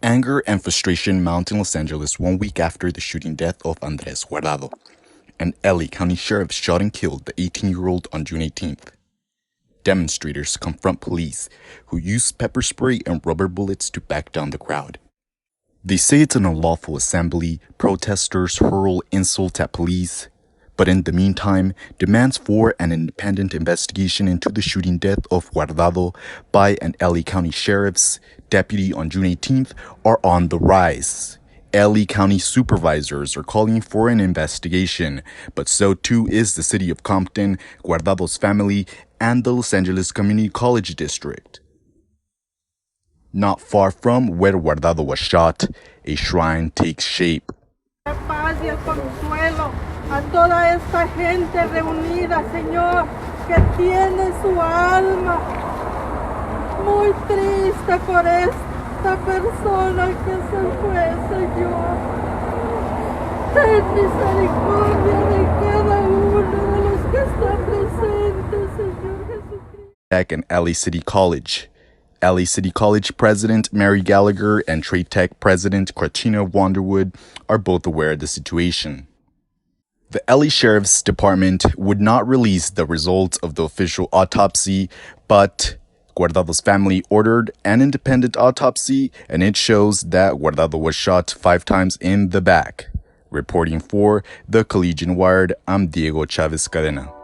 Anger and frustration mount in Los Angeles 1 week after the shooting death of Andres Guardado. An LA County sheriff shot and killed the 18-year-old on June 18th. Demonstrators confront police, who use pepper spray and rubber bullets to back down the crowd. They say it's an unlawful assembly. Protesters hurl insults at police. But in the meantime, demands for an independent investigation into the shooting death of Guardado by an LA County sheriff's deputy on June 18th are on the rise. LA County supervisors are calling for an investigation, but so too is the city of Compton, Guardado's family, and the Los Angeles Community College District. Not far from where Guardado was shot, a shrine takes shape. La paz y el consuelo a toda esta gente reunida, Señor, que tiene su alma muy triste por esta persona que se fue, Señor. Ten misericordia de cada uno de los que están presentes, Señor Jesucristo. Tech and LA City College. LA City College President Mary Gallagher and Trade Tech President Kratina Wanderwood are both aware of the situation. The LA Sheriff's Department would not release the results of the official autopsy, but Guardado's family ordered an independent autopsy, and it shows that Guardado was shot 5 times in the back. Reporting for the Collegian Wired, I'm Diego Chavez Cadena.